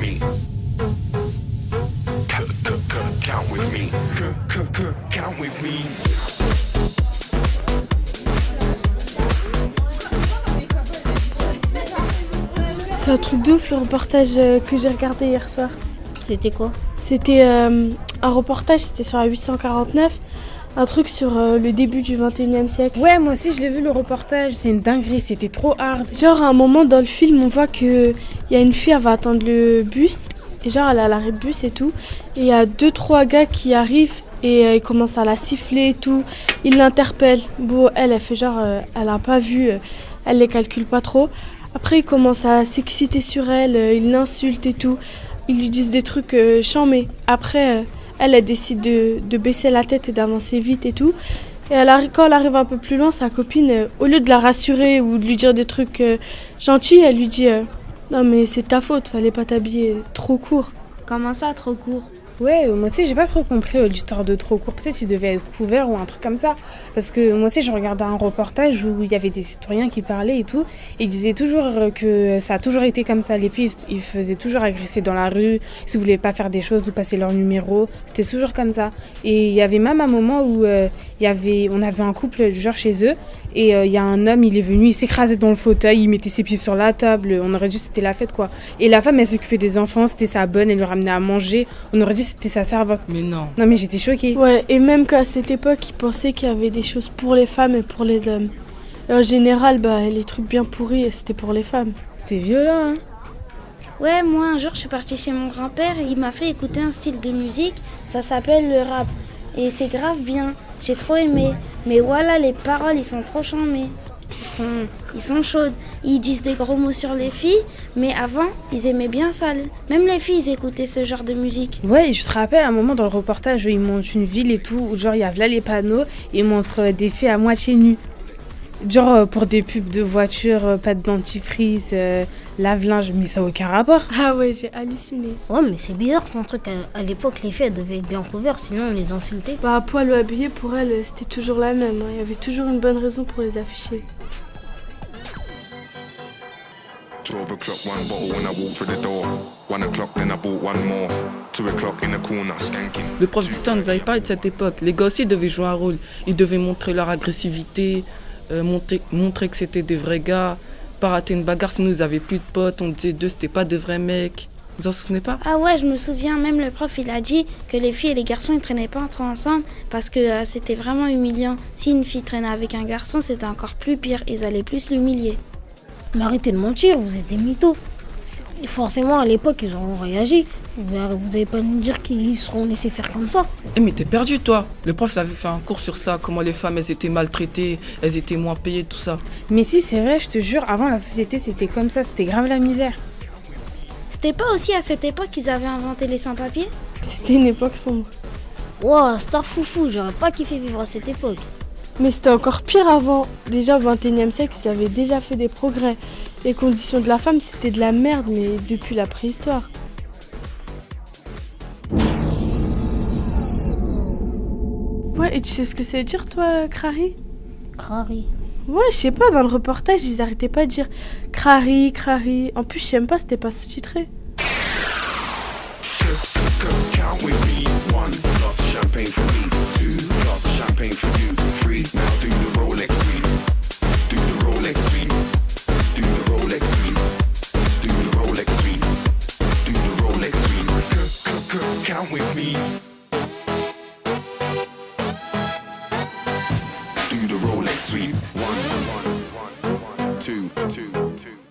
me. Count with me. Count with me. C'est un truc de ouf le reportage que j'ai regardé hier soir. C'était quoi? C'était un reportage, c'était sur la 849, un truc sur le début du 21e siècle. Ouais, moi aussi je l'ai vu le reportage, c'est une dinguerie, c'était trop hard. Genre à un moment dans le film, on voit qu'il y a une fille, elle va attendre le bus, et genre elle est à l'arrêt de bus et tout, et il y a 2-3 gars qui arrivent et ils commencent à la siffler et tout, ils l'interpellent. Bon, elle fait genre, elle a pas vu, elle les calcule pas trop. Après, ils commencent à s'exciter sur elle, ils l'insultent et tout. Ils lui disent des trucs chambés. Après, elle décide de baisser la tête et d'avancer vite et tout. Et quand elle arrive un peu plus loin, sa copine, au lieu de la rassurer ou de lui dire des trucs gentils, elle lui dit non mais c'est ta faute, fallait pas t'habiller trop court. Comment ça, trop court? Ouais, moi aussi j'ai pas trop compris l'histoire de trop court. Peut-être qu'il devait être couvert ou un truc comme ça. Parce que moi aussi je regardais un reportage où il y avait des citoyens qui parlaient et tout. Et ils disaient toujours que ça a toujours été comme ça. Les filles, ils faisaient toujours agresser dans la rue. S'ils voulaient pas faire des choses ou passer leur numéro, c'était toujours comme ça. Et il y avait même un moment où on avait un couple genre chez eux. Et il y a un homme, il est venu, il s'écrasait dans le fauteuil, il mettait ses pieds sur la table. On aurait dit que c'était la fête quoi. Et la femme, elle s'occupait des enfants, c'était sa bonne, elle lui ramenait à manger. On aurait dit que c'était sa servante. Mais non. Non mais j'étais choquée. Ouais, et même qu'à cette époque, ils pensaient qu'il y avait des choses pour les femmes et pour les hommes. Et en général, les trucs bien pourris, c'était pour les femmes. C'est violent, hein. Ouais, moi un jour je suis partie chez mon grand-père et il m'a fait écouter un style de musique, ça s'appelle le rap. Et c'est grave bien, j'ai trop aimé. Mais voilà, les paroles, ils sont trop chambées. Ils sont chaudes. Ils disent des gros mots sur les filles, mais avant, ils aimaient bien ça. Même les filles, ils écoutaient ce genre de musique. Ouais, je te rappelle un moment dans le reportage où ils montrent une ville et tout, où genre il y a là les panneaux et ils montrent des filles à moitié nues. Genre pour des pubs de voitures, pas de dentifrice, lave-linge, mais ça n'a aucun rapport. Ah ouais, j'ai halluciné. Ouais, mais c'est bizarre ton truc. À l'époque, les filles elles devaient être bien couvertes, sinon on les insultait. À poil ou habillé, pour elles, c'était toujours la même. Il y avait toujours une bonne raison pour les afficher. 12 o'clock, one bottle when I walk through the door. 1 o'clock, then I bought one more. 2 o'clock in the corner, skanking. Le prof d'histoire nous avait parlé de cette époque. Les gars aussi devaient jouer un rôle. Ils devaient montrer leur agressivité, montrer que c'était des vrais gars, pas rater une bagarre, sinon ils avaient plus de potes. On disait d'eux, c'était pas de vrais mecs. Vous en souvenez pas? Ah ouais, je me souviens, même le prof, il a dit que les filles et les garçons, ils traînaient pas trop ensemble parce que c'était vraiment humiliant. Si une fille traînait avec un garçon, c'était encore plus pire. Ils allaient plus l'humilier. Mais arrêtez de mentir, vous êtes des mythos. Forcément, à l'époque, ils auront réagi. Vous n'allez pas nous dire qu'ils seront laissés faire comme ça. Eh mais t'es perdu toi. Le prof il avait fait un cours sur ça, comment les femmes elles étaient maltraitées, elles étaient moins payées, tout ça. Mais si, c'est vrai, je te jure, avant la société c'était comme ça, c'était grave la misère. C'était pas aussi à cette époque qu'ils avaient inventé les sans-papiers? C'était une époque sombre. Wow, star foufou, j'aurais pas kiffé vivre à cette époque. Mais c'était encore pire avant. Déjà au 21e siècle, ils avaient déjà fait des progrès. Les conditions de la femme, c'était de la merde, mais depuis la préhistoire. Ouais, et tu sais ce que ça veut dire, toi, Crary? Crary. Ouais, je sais pas, dans le reportage, ils arrêtaient pas de dire Crary, Crary. En plus, je sais même pas, c'était pas sous-titré. Count with me. 1 glass of champagne for me. 2 glass of champagne for you. 3, now do the Rolex sweep. Do the Rolex sweep. Do the Rolex sweep. Do the Rolex sweep. Do the Rolex sweep. Count with me. Do the Rolex sweep. 1, 2, 2, 2.